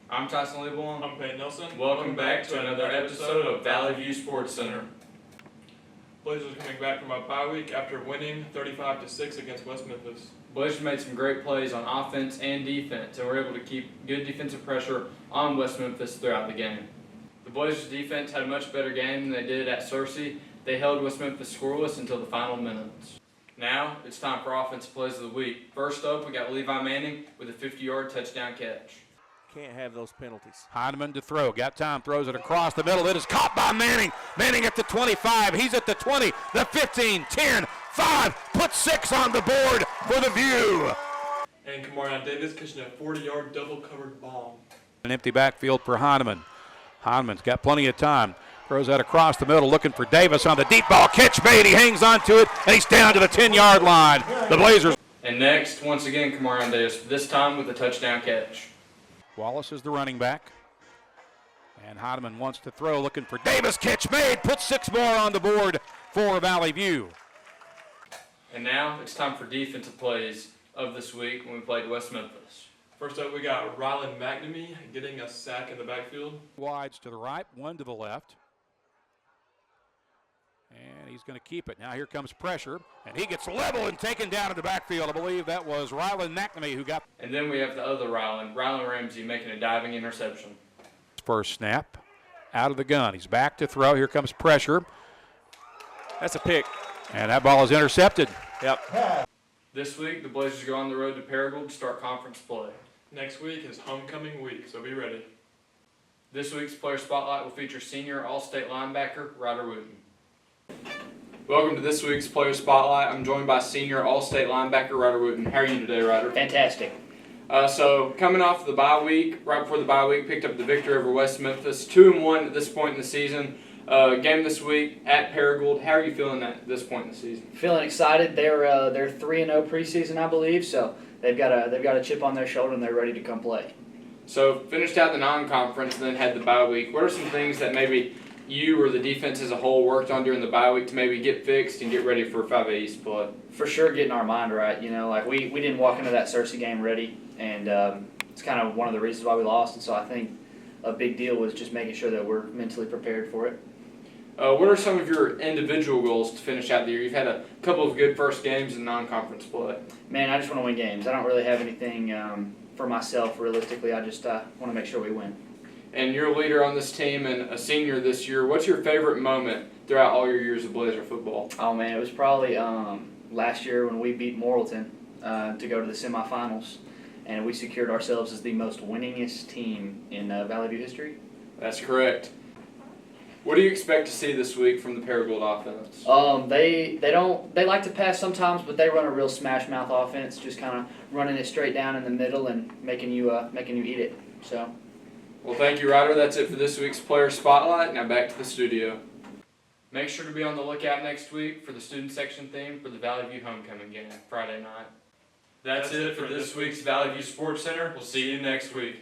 I'm Tyson Leibel. I'm Peyton Nelson. Welcome back to another episode of Valley View Sports Center. Blazers are coming back from a bye week after winning 35-6 against West Memphis. Blazers made some great plays on offense and defense and were able to keep good defensive pressure on West Memphis throughout the game. The Blazers defense had a much better game than they did at Searcy. They held West Memphis scoreless until the final minutes. Now, it's time for Offensive Plays of the Week. First up, we got Levi Manning with a 50-yard touchdown catch. Can't have those penalties. Heineman to throw. Got time. Throws it across the middle. It is caught by Manning. Manning at the 25. He's at the 20, the 15, 10, 5. Put 6 on the board for the View. And Kamarion Davis catching a 40-yard double-covered bomb. An empty backfield for Heineman. Heineman's got plenty of time. Throws that across the middle, looking for Davis on the deep ball. Catch made. He hangs on to it, and he's down to the 10-yard line. The Blazers. And next, once again, Kamarion Davis, this time with a touchdown catch. Wallace is the running back. And Heineman wants to throw, looking for Davis. Catch made. Put 6 more on the board for Valley View. And now it's time for defensive plays of this week when we played West Memphis. First up, we got Rylan McNamee getting a sack in the backfield. Wides to the right, 1 to the left. And he's going to keep it. Now here comes pressure, and he gets level and taken down in the backfield. I believe that was Rylan McNamee who got. And then we have the other Rylan Ramsey, making a diving interception. First snap, out of the gun. He's back to throw. Here comes pressure. That's a pick. And that ball is intercepted. Yep. This week, the Blazers go on the road to Paragould to start conference play. Next week is homecoming week, so be ready. This week's Player Spotlight will feature senior All-State linebacker Ryder Wooten. Welcome to this week's Player Spotlight. I'm joined by senior All-State linebacker Ryder Wooten. How are you today, Ryder? Fantastic. So coming off the bye week, right before the bye week, picked up the victory over West Memphis, 2-1 at this point in the season. Game this week at Paragould. How are you feeling at this point in the season? Feeling excited. They're 3-0 preseason, I believe. So they've got a chip on their shoulder and they're ready to come play. So finished out the non-conference and then had the bye week. What are some things that maybe you or the defense as a whole worked on during the bye week to maybe get fixed and get ready for 5A East play? For sure, getting our mind right. You know, like we didn't walk into that Searcy game ready, and it's kind of one of the reasons why we lost. And so I think a big deal was just making sure that we're mentally prepared for it. What are some of your individual goals to finish out the year? You've had a couple of good first games in non-conference play. Man, I just want to win games. I don't really have anything for myself realistically. I just want to make sure we win. And you're a leader on this team and a senior this year. What's your favorite moment throughout all your years of Blazer football? Oh, man, it was probably last year when we beat Morrilton to go to the semifinals, and we secured ourselves as the most winningest team in Valley View history. That's correct. What do you expect to see this week from the Paragould offense? They like to pass sometimes, but they run a real smash mouth offense, just kind of running it straight down in the middle and making you eat it. So. Well, thank you, Ryder. That's it for this week's Player Spotlight. Now back to the studio. Make sure to be on the lookout next week for the student section theme for the Valley View homecoming game Friday night. That's it for this week's Valley View Sports Center. We'll see you next week.